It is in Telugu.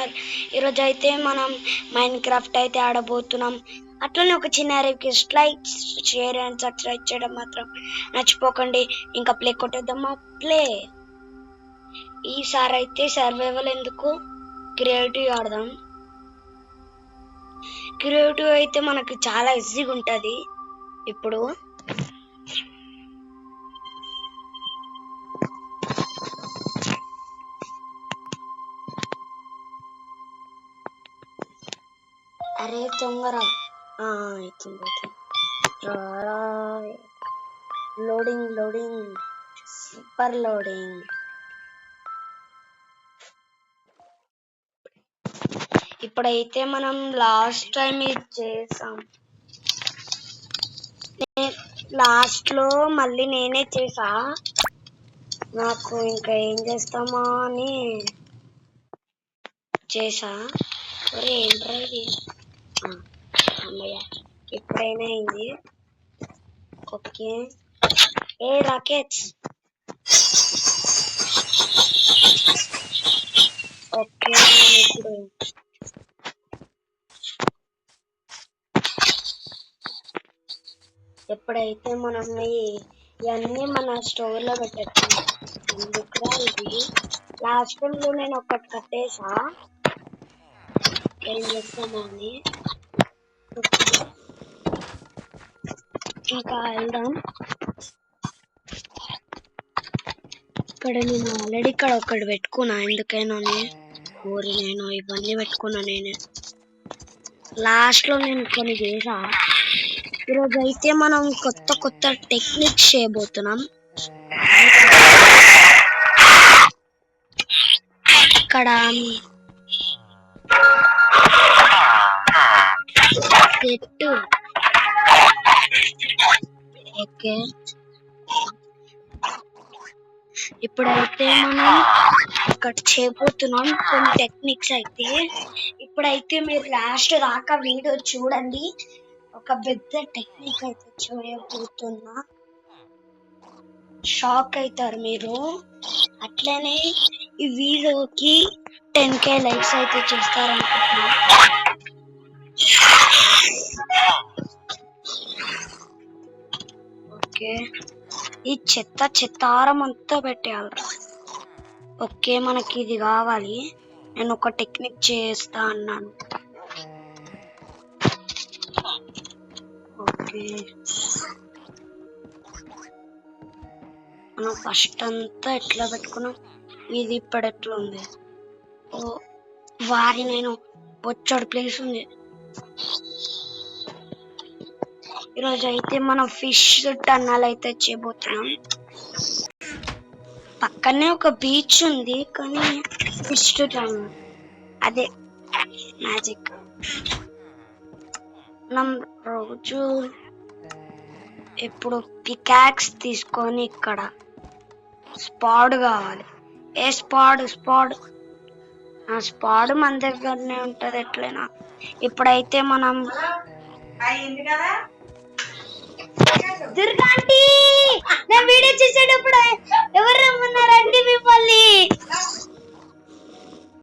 గేమర్. ఈరోజు అయితే మనం మైన్క్రాఫ్ట్ అయితే ఆడబోతున్నాం. అట్లనే ఒక చిన్న request, like share and subscribe చేయడం మాత్రం మర్చిపోకండి. ఇంకా ప్లే కొట్టేద్దామా? ప్లే. ఈసారి అయితే సర్వైవల్ ఎందుకు, క్రియేటివ్ ఆడదాం. క్రియేటివ్ అయితే మనకు చాలా ఈజీగా ఉంటుంది. ఇప్పుడు అరే తొందరగా అవుతుంది. Loading super loading. ఇప్పుడైతే మనం లాస్ట్ టైం ఇది చేసాం. లాస్ట్ లో మళ్ళీ నేనే చేసా. నాకు ఇంకా ఏం చేస్తామా అని చేసా. ఏంట్రా ఇది? అమ్మయ్య, ఎప్పుడైనా అయింది. ఓకే, ఏ రాకెట్స్. ఓకే, ఇప్పుడు ఎప్పుడైతే మనం ఇవన్నీ మన స్టోర్ లో పెట్టచ్చు. ఎందుకురా ఇది? లాస్ట్ టైం లో నేను ఒకటి కట్టేసా. ఏం చేస్తామా అని ఇంకా వెళ్దాం. ఇక్కడ నేను ఆల్రెడీ ఇక్కడ ఒకటి పెట్టుకున్నా. ఎందుకైనా ఊరి నేను ఇవన్నీ పెట్టుకున్నా నేనే. లాస్ట్ లో నేను కొన్ని చేసా. ఈరోజు అయితే మనం కొత్త టెక్నిక్స్ చేయబోతున్నాం. ఇక్కడ చెట్టు. ఓకే, ఇప్పుడైతే మనం ఇక్కడ చేయబోతున్నాం కొన్ని టెక్నిక్స్ అయితే. ఇప్పుడైతే మీరు లాస్ట్ దాకా వీడియో చూడండి. ఒక పెద్ద టెక్నిక్ అయితే చేయబోతున్నా, షాక్ అవుతారు మీరు. అట్లనే ఈ వీడియోకి 10K లైక్స్ అయితే చేస్తారనుకుంటున్నా. ఓకే, ఈ చెత్తారం అంతా పెట్టేయాలి. ఓకే, మనకి ఇది కావాలి. నేను ఒక టెక్నిక్ చేస్తా అన్నాను. ఓకే, మనం ఫస్ట్ అంతా ఎట్లా పెట్టుకున్నాం, ఇది ఇప్పుడు ఎట్లా ఉంది. వారి నేను బొచ్చడు ప్లేస్ ఉంది. ఈరోజు అయితే మనం ఫిష్ టన్నల్ అయితే చేయబోతున్నాం. పక్కనే ఒక బీచ్ ఉంది, కానీ ఫిష్ టన్నల్ అదే మ్యాజిక్. మనం రోజు ఇప్పుడు పికాక్స్ తీసుకొని ఇక్కడ స్పాడ్ కావాలి. ఏ స్పాడ్ మన దగ్గరనే ఉంటది ఎట్లయినా. ఇప్పుడైతే మనం దుర్గాంటీ, నేను వీడియో చేసేటప్పుడు ఎవరు రమ్మన్నారండి మిమ్మల్ని?